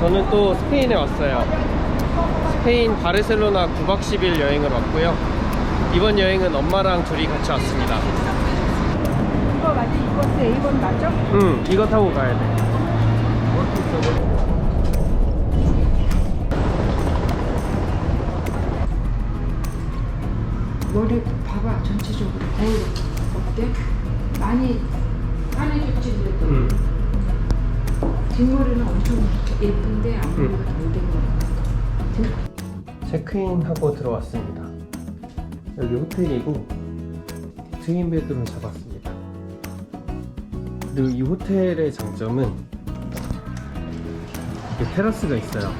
저는 또 스페인에 왔어요. 스페인 바르셀로나 9박 10일 여행을 왔고요. 이번 여행은 엄마랑 둘이 같이 왔습니다. 이거 맞지? 이거 A번 맞죠? 응, 이거 타고 가야 돼. 머리 봐봐, 전체적으로 거울 어때? 많이 환해졌지 그래도. 응. 뒷머리는 엄청 예쁜데 앞머리가 덜된 것 같아. 체크인하고 들어왔습니다. 여기 호텔이고 트윈 베드룸 잡았습니다. 그리고 이 호텔의 장점은 이게 테라스가 있어요.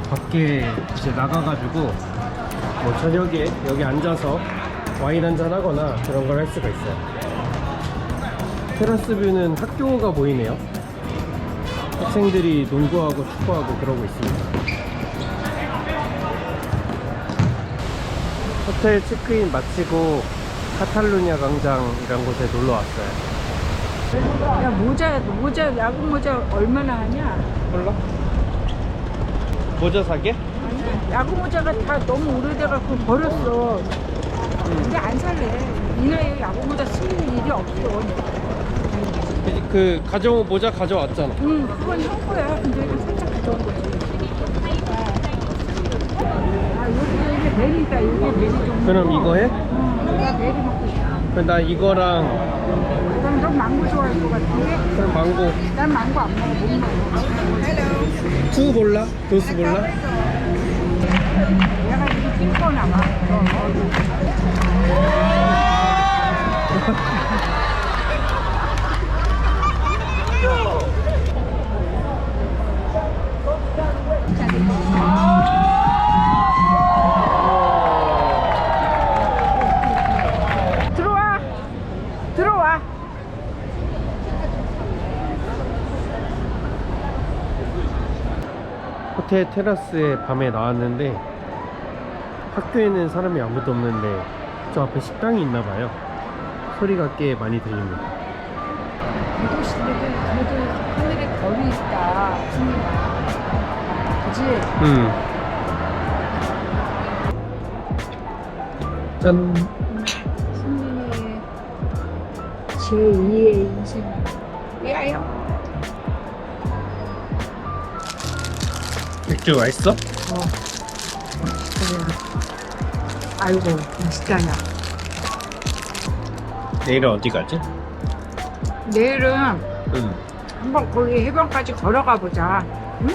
밖에 이제 나가가지고 뭐 저녁에 여기 앉아서 와인 한잔 하거나 그런 걸 할 수가 있어요. 테라스 뷰는 학교가 보이네요. 학생들이 농구하고 축구하고 그러고 있습니다. 호텔 체크인 마치고 카탈루냐 광장이란 곳에 놀러 왔어요. 야, 모자, 야구 모자 얼마나 하냐? 몰라? 모자 사게? 아니, 야구 모자가 다 너무 오래돼갖고 버렸어. 근데 안 살래. 이 나이에 야구 모자 쓸 일이 없어. 그 모자 가져왔잖아. 응, 그건 형 거야. 근데 이거 살짝 가져온 거지. 여기 베리다. 여기 베리 좀. 그럼 이거 해? 내가 베리 먹고 싶어. 그럼 나 이거랑 그럼 너 망고 좋아할 것 같은데? 그럼 망고 난 망고 안 먹어. 못 먹어. 투 몰라? 도스 몰라? 내가 지금 핑거 나와. 들어와. 호텔 테라스에 밤에 나왔는데 학교에는 사람이 아무도 없는데 저 앞에 식당이 있나봐요. 소리가 꽤 많이 들립니다. 대도시들은 그래도 하늘에 별이 있다. 승리가. 그치? 짠. 승민이의 제2의 인생. 야요. 맥주 맛있어? 그래. 아이고, 맛있다냐. 내일은 어디 가지? 내일은 응. 한번 거기 해변까지 걸어가 보자. 응?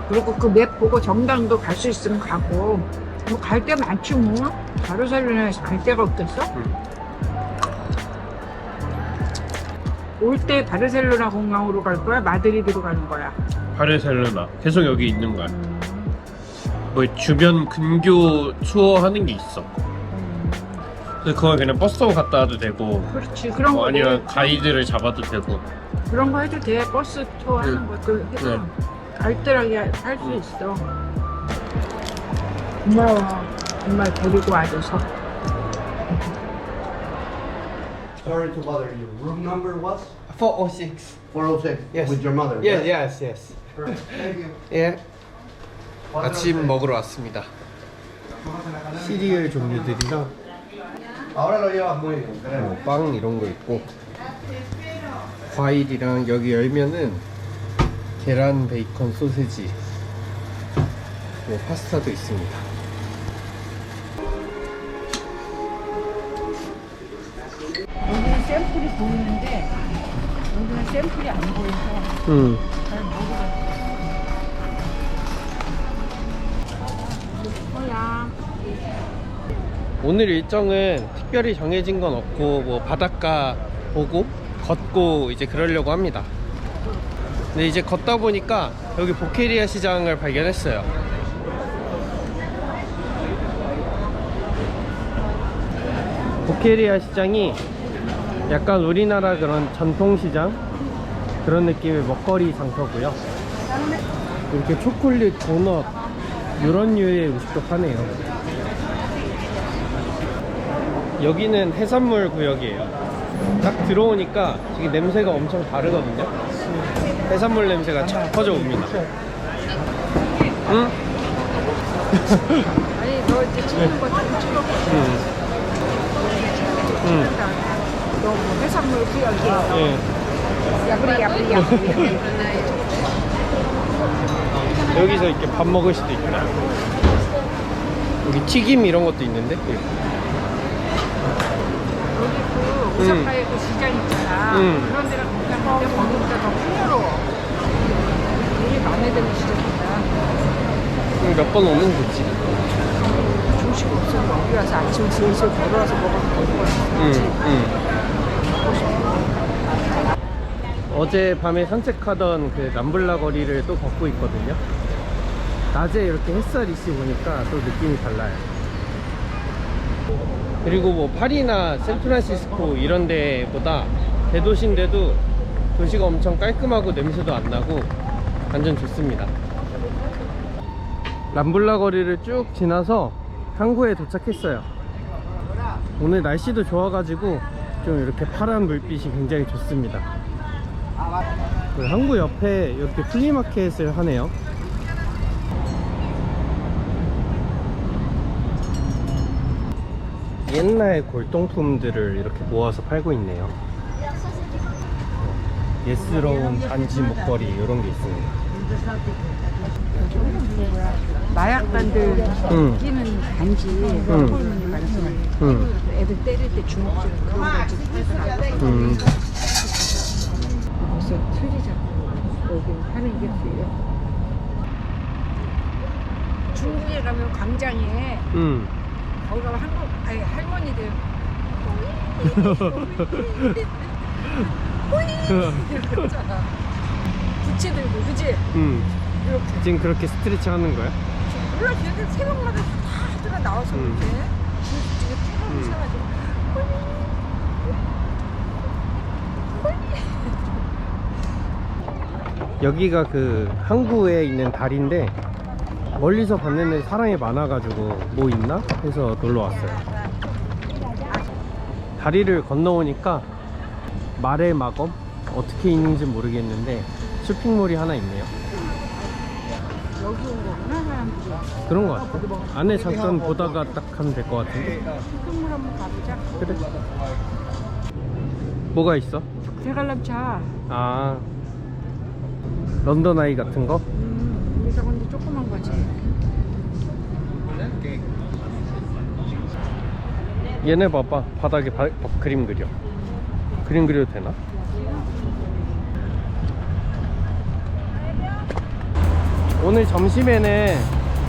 그리고 그 맵 보고 정당도 갈 수 있으면 가고. 뭐 갈 데 많지 뭐. 바르셀로나에서 갈 데가 없겠어? 올 때 바르셀로나 공항으로 갈 거야? 마드리드로 가는 거야? 바르셀로나. 계속 여기 있는 거야. 뭐 주변 근교 투어 하는 게 있어. 그래서 그걸 그냥 버스 타고 갔다 와도 되고, 그렇지. 그런 뭐 거 아니면 가이드를 잡아도 되고. 그런 거 해도 돼. 버스 투어 하는 것도 해서 알뜰하게 할 수 있어. 고마워. 정말 데리고 와줘서. Sorry to bother you. Room number was 406. 406. Yes. With your mother. Yes, right? yes, yes. Perfect. Thank you. 예. 아침 먹으러 왔습니다. 시리얼 종류들이랑 Ahora lo llevas muy bien. créeme. 빵 이런 거 있고, 과일이랑 여기 열면은 계란, 베이컨, 소세지, 뭐 파스타도 있습니다. 여기는 샘플이 보이는데 여기는 샘플이 안 보여서 음. 잘 모르겠어. 뭐야? 오늘 일정은 특별히 정해진 건 없고, 뭐 바닷가 보고 걷고 이제 그러려고 합니다. 근데 이제 걷다 보니까 여기 보케리아 시장을 발견했어요. 보케리아 시장이 약간 우리나라 그런 전통시장 그런 느낌의 먹거리 장터고요. 이렇게 초콜릿, 도넛 이런 류의 음식도 파네요. 여기는 해산물 구역이에요. 딱 들어오니까 되게 냄새가 엄청 다르거든요. 해산물 냄새가 쫙 퍼져옵니다. 응? 아니 너 이제 찍는 거 좀 찍어봐. 너뭐 해산물 구역이 예. 야부리 야부리 야부리. 여기서 이렇게 밥 먹을 수도 있구나. 여기 튀김 이런 것도 있는데. 여기 그 오사카에 그 시장 있잖아. 그런 데랑 그냥 그때 먹는 데가 풍요로워. 되게 마음에 드는 시장이다. 몇 번 오면 좋지. 중식 없으면 여기 와서 아침 슬슬 걸어와서 먹어도 되는 거지. 어제 밤에 산책하던 그 람블라 거리를 또 걷고 있거든요. 낮에 이렇게 햇살이 있이 보니까 또 느낌이 달라요. 그리고 뭐 파리나 샌프란시스코 이런 데보다 대도시인데도 도시가 엄청 깔끔하고 냄새도 안 나고 완전 좋습니다. 람블라 거리를 쭉 지나서 항구에 도착했어요. 오늘 날씨도 좋아가지고 좀 이렇게 파란 물빛이 굉장히 좋습니다. 그 항구 옆에 이렇게 플리마켓을 하네요. 옛날 골동품들을 이렇게 모아서 팔고 있네요. 예스러운 반지 목걸이 이런 게 있습니다. 마약반들 끼는 반지, 홀문이 반지. 애들 때릴 때 주먹질 그런 거 지금 벌써 틀리잖아. 여기 하는 게 틀려. 중국에 가면 광장에 거기 가면 아니 할머니들 이렇게 있잖아. 부채 들고 그지? 이렇게. 지금 그렇게 스트레칭 하는 거야? 몰라 걔들 새벽마다 다 하더라 나와서 이렇게 지금 쭉 사가지고 여기가 그 항구에 있는 다리인데 멀리서 봤는데 사람이 많아가지고 뭐 있나 해서 놀러 왔어요. 다리를 건너오니까 말의 마검? 어떻게 있는지 모르겠는데 쇼핑몰이 하나 있네요. 여기 온 거구나 사람들이. 그런 것 같아. 안에 잠깐 보다가 딱 하면 될 것 같은데. 쇼핑몰 한번 가보자. 그래. 뭐가 있어? 대관람차. 아, 런던 아이 같은 거? 여기서 근데 조그만 거지. 얘네 봐봐. 바닥에 그림 그려. 그림 그려도 되나? 오늘 점심에는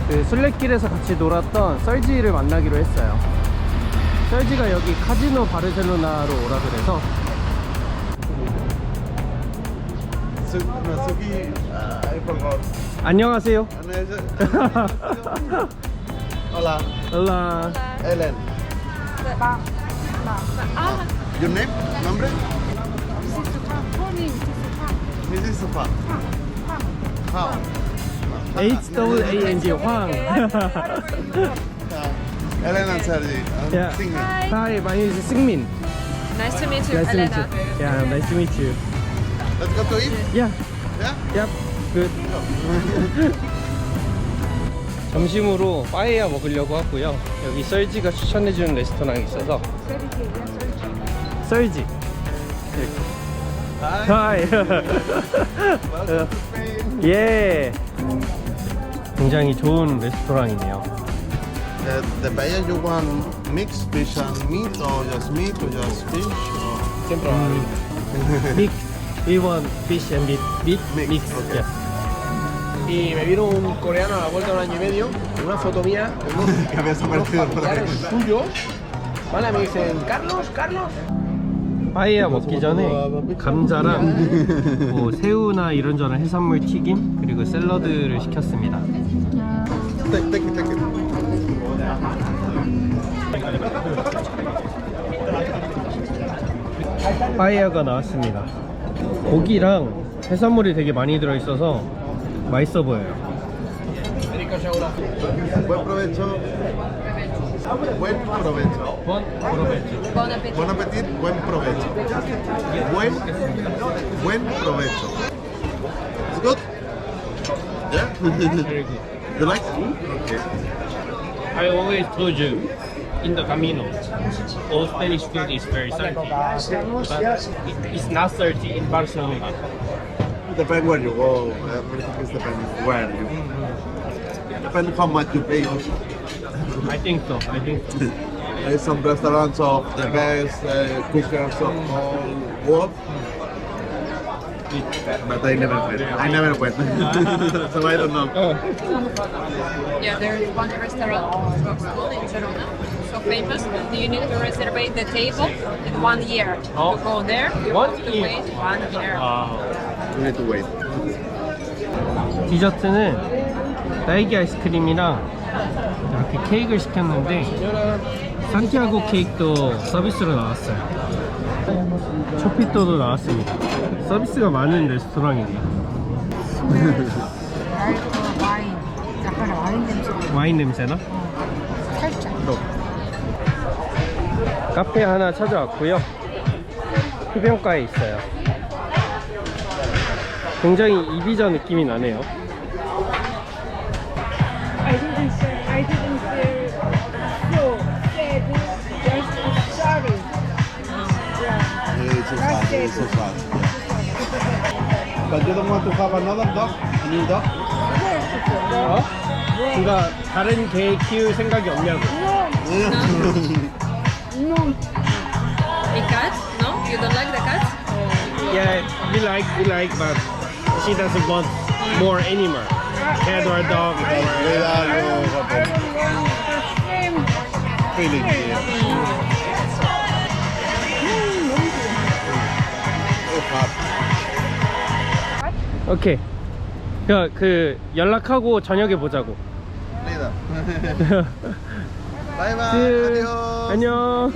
그 순례길에서 같이 놀았던 썰지를 만나기로 했어요. 썰지가 여기 카지노 바르셀로나로 오라 그래서. Suki, I forgot. 안녕하세요. Hola, Hola. Ellen. Your name? Nombre? Mrs. Sofa. How? H-A-N-G 황. Ellen and Sergi. Yeah. Sing it. Hi, my name is Singmin. Nice to meet you, Nice to meet Elena. you. Yeah, nice to meet you. Let's go to eat. Yeah. Yeah? Yep. Good. 점심으로 빠에야 먹으려고 하고요. 여기 썰지가 추천해주는 레스토랑이 있어서 썰지 이렇게. Hi. 하이. Welcome to Spain. 예. 굉장히 좋은 레스토랑이네요. The paella you want mixed fish and meat or just meat or just fish? Or... Mix. We want fish and meat. Mix. Okay. Yes. Y me vino un coreano a la vuelta de un año y medio, con una foto mía, Que habías aparecido por ahí. suyo. Vale, me dicen, Carlos, Carlos. 빠에야 먹기 전에 감자랑 뭐 새우나 이런저런 해산물 튀김 그리고 샐러드를 시켰습니다. Take it, take it. 빠에야가 나왔습니다. 고기랑 해산물이 되게 많이 들어있어서 맛있어 보여요. Buen provecho. Buen provecho. Bon appetit. Buen appetit, buen provecho. Buen provecho. Yeah? Very good. You like? I always told you in the Camino, all Spanish food is very salty. But it's not salty in Barcelona. Depends where you go. Everything is depends where you. Depends how much you pay. Also. I think so. There's some restaurants of the best cookers of all world. But I never went. So I don't know. Yeah, there is one restaurant in Girona, so famous. You need to reserve the table in 1 year. Oh. To go there, you 1 have to year? wait 1 year. You need to wait. 디저트는 딸기 아이스크림이랑 이렇게 케이크를 시켰는데 산티아고 케이크도 서비스로 나왔어요. 초피토도 나왔습니다. 서비스가 많은 레스토랑이네요. 와인. 약간 와인 냄새. 와인 냄새나? 살짝. 카페 하나 찾아왔고요. 흡연가에 있어요. 굉장히 이비자 느낌이 나네요. I didn't say so. Said just sorry. It's so sad. It's so sad. But you don't want to have another dog? A new dog? 어? 그러니까 다른 개 키울 생각이 없냐고. No. A cat? No? You don't like the cat? Yeah, we like, but she doesn't want more animal. Cat or dog or... Feeling here. 오케이. 그 연락하고 저녁에 보자고. Later. Bye bye. See you. Adios. 안녕.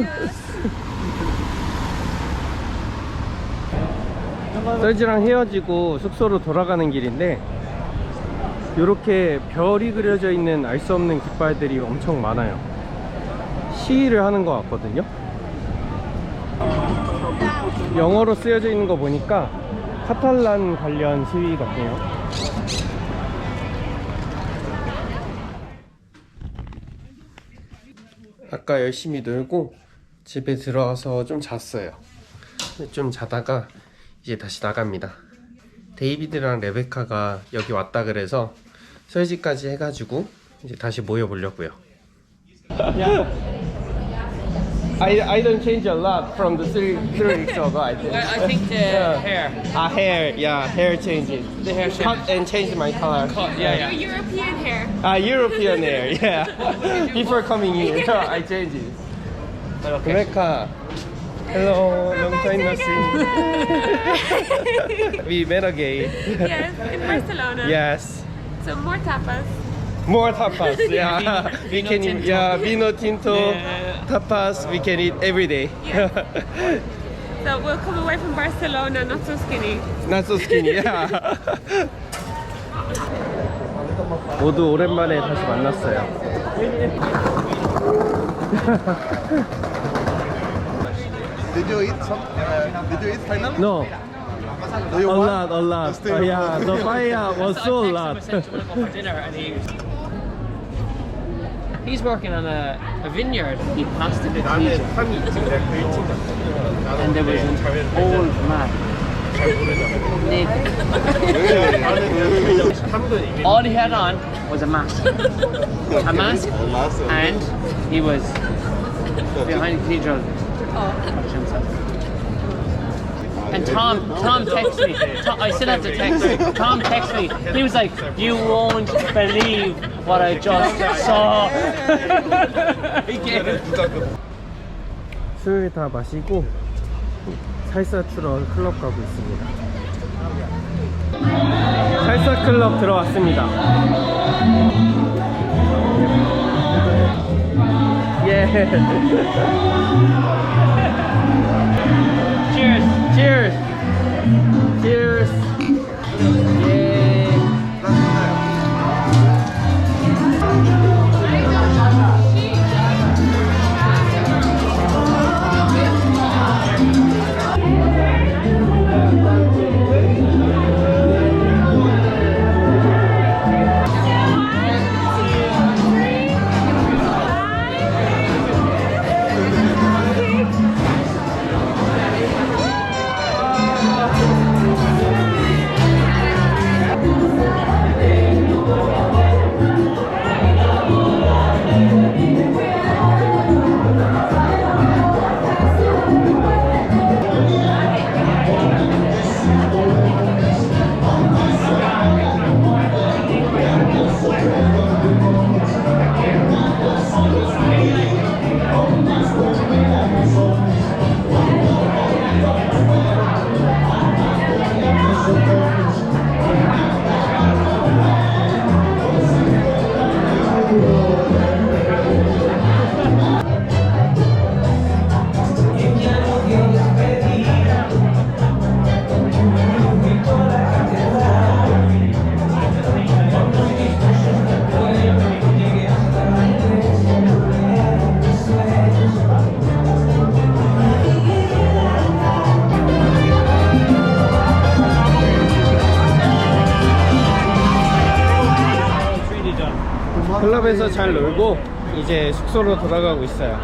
썰지랑 헤어지고 숙소로 돌아가는 길인데 이렇게 별이 그려져 있는 알 수 없는 깃발들이 엄청 많아요. 시위를 하는 것 같거든요. 영어로 쓰여져 있는 거 보니까 카탈란 관련 시위 같네요. 아까 열심히 놀고 집에 들어와서 좀 잤어요. 좀 자다가 이제 다시 나갑니다. 데이비드랑 레베카가 여기 왔다 그래서 설지까지 해가지고 이제 다시 모여보려고요. I don't change a lot from the 3 weeks ago. I think. I think the hair. Hair changes. The hair shape. Cut and change my color. Yeah. European hair. European hair. Yeah. Before coming here, I changed it. Rebecca. Hello, long time no see. We met again. Yes, in Barcelona. Yes. So more tapas. More tapas, yeah. We Vino can eat, tinto. yeah, vino tinto, Yeah. tapas, we can eat every day. Yeah. So we'll come away from Barcelona not so skinny. Not so skinny, yeah. 모두 오랜만에 다시 만났어요. Did you eat some? Did you eat final? No, Do you a want? lot. Still Oh, yeah, the paella was so a lot. I said to him, "I want to go for dinner," and he's working on a vineyard. He passed it. And there was an old man. Naked. All he had on was a mask. A mask, and he was behind the cathedral. watching himself. And Tom texted me. I still have to text him. Tom texted me. He was like, "You won't believe what I just saw." 술 다 마시고 살사 추러 클럽 가고 있습니다. 살사 클럽 들어왔습니다. 예. Cheers. Cheers. Cheers. 예. 클럽에서 잘 놀고 이제 숙소로 돌아가고 있어요.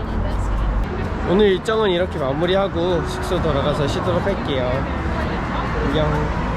오늘 일정은 이렇게 마무리하고 숙소 돌아가서 쉬도록 할게요. 안녕.